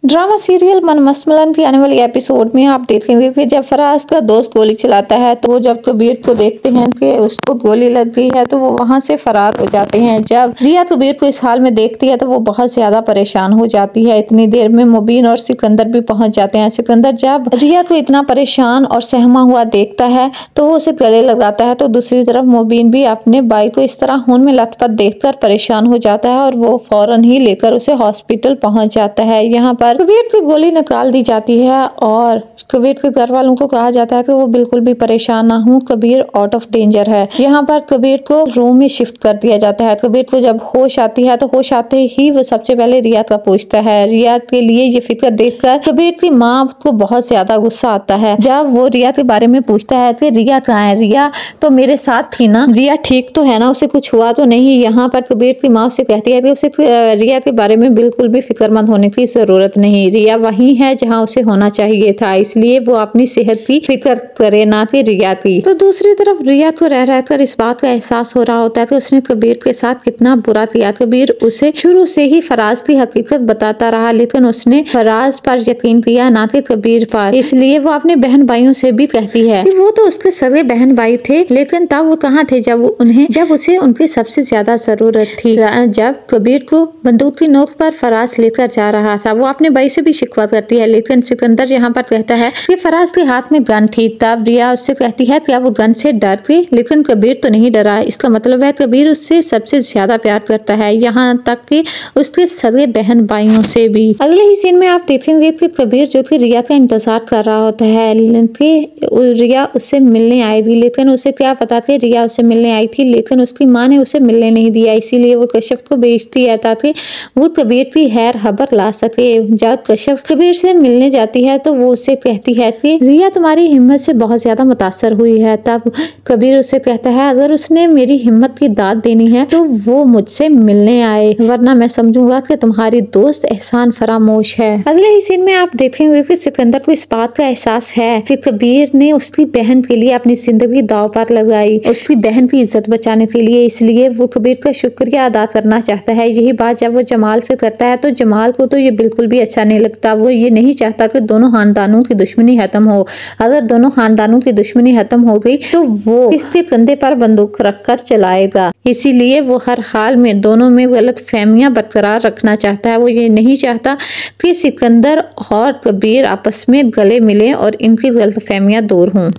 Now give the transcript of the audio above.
Drama serial मन मस्तमलन की आने वाली एपिसोड में आप देखेंगे कि जब फराज का दोस्त गोली चलाता है तो वो जब कबीर को देखते हैं कि उसको गोली लग गई है तो वो वहां से फरार हो जाते हैं। जब रिया कबीर को इस हाल में देखती है तो वो बहुत ज्यादा परेशान हो जाती है। इतनी देर में मुबीन और सिकंदर भी पहुंच जाते हैं। सिकंदर जब रिया को इतना परेशान और सहमा हुआ देखता है तो वो उसे गले लगाता है, तो दूसरी तरफ मुबीन भी अपने भाई को इस तरह खून में लथपथ देखकर परेशान हो जाता है और वो फौरन ही लेकर उसे हॉस्पिटल पहुंच जाता है। यहाँ पर कबीर की गोली निकाल दी जाती है और कबीर के घर वालों को कहा जाता है कि वो बिल्कुल भी परेशान ना हो, कबीर आउट ऑफ डेंजर है। यहाँ पर कबीर को रूम में शिफ्ट कर दिया जाता है। कबीर को जब होश आती है तो होश आते ही वो सबसे पहले रिया का पूछता है। रिया के लिए ये फिक्र देखकर कबीर की माँ को बहुत ज्यादा गुस्सा आता है। जब वो रिया के बारे में पूछता है कि रिया कहाँ है, रिया तो मेरे साथ थी ना, रिया ठीक तो है ना, उसे कुछ हुआ तो नहीं। यहाँ पर कबीर की माँ उसे कहती है कि उसे रिया के बारे में बिल्कुल भी फिक्रमंद होने की जरूरत नहीं, रिया वही है जहाँ उसे होना चाहिए था, इसलिए वो अपनी सेहत की फिक्र करे ना कि रिया की। तो दूसरी तरफ रिया को रह रहकर इस बात का एहसास हो रहा होता है कि उसने कबीर के साथ कितना बुरा किया। कबीर उसे शुरू से ही फराज की हकीकत बताता रहा, लेकिन उसने फराज पर यकीन किया ना कि कबीर पर। इसलिए वो अपने बहन भाइयों से भी कहती है कि वो तो उसके सगे बहन भाई थे, लेकिन तब वो कहाँ थे जब उसे उनकी सबसे ज्यादा जरूरत थी। जब कबीर को बंदूक की नोक पर फराज लेकर जा रहा था, वो अपने भाई से भी शिकवा करती है, लेकिन सिकंदर यहाँ पर कहता है कि फराज के हाथ में गन थी। तब रिया उससे कहती है क्या वो गन से डर गई, लेकिन कबीर तो नहीं डरा। इसका मतलब है कबीर उससे सबसे ज्यादा प्यार करता है, यहाँ तक कि उसके सगे बहन भाइयों से भी। अगले ही सीन में आप देखेंगे कि कबीर जो कि रिया का इंतजार कर रहा होता है कि रिया उससे मिलने आएगी, लेकिन उसे क्या पता कि रिया उससे मिलने आई थी, लेकिन उसकी माँ ने उसे मिलने नहीं दिया। इसीलिए वो कश्यप को भेजती है ताकि वो कबीर की खैर खबर ला सके। जब कश्यप कबीर से मिलने जाती है तो वो उससे कहती है कि रिया तुम्हारी हिम्मत से बहुत ज्यादा मुतासर हुई है। तब कबीर उससे कहता है अगर उसने मेरी हिम्मत की दाद देनी है तो वो मुझसे मिलने आए, वरना मैं समझूंगा कि तुम्हारी दोस्त एहसान फरामोश है। अगले ही सीन में आप देखेंगे कि सिकंदर को इस बात का एहसास है कि कबीर ने उसकी बहन के लिए अपनी जिंदगी दांव पर लगाई, उसकी बहन की इज्जत बचाने के लिए, इसलिए वो कबीर का शुक्रिया अदा करना चाहता है। यही बात जब वो जमाल से करता है तो जमाल को तो ये बिल्कुल भी अच्छा नहीं लगता। वो ये नहीं चाहता कि दोनों खानदानों की दुश्मनी खत्म हो। अगर दोनों खानदानों की दुश्मनी खत्म हो गई तो वो इसके कंधे पर बंदूक रखकर चलाएगा। इसीलिए वो हर हाल में दोनों में गलत फहमियां बरकरार रखना चाहता है। वो ये नहीं चाहता कि सिकंदर और कबीर आपस में गले मिले और इनकी गलत फहमियां दूर हों।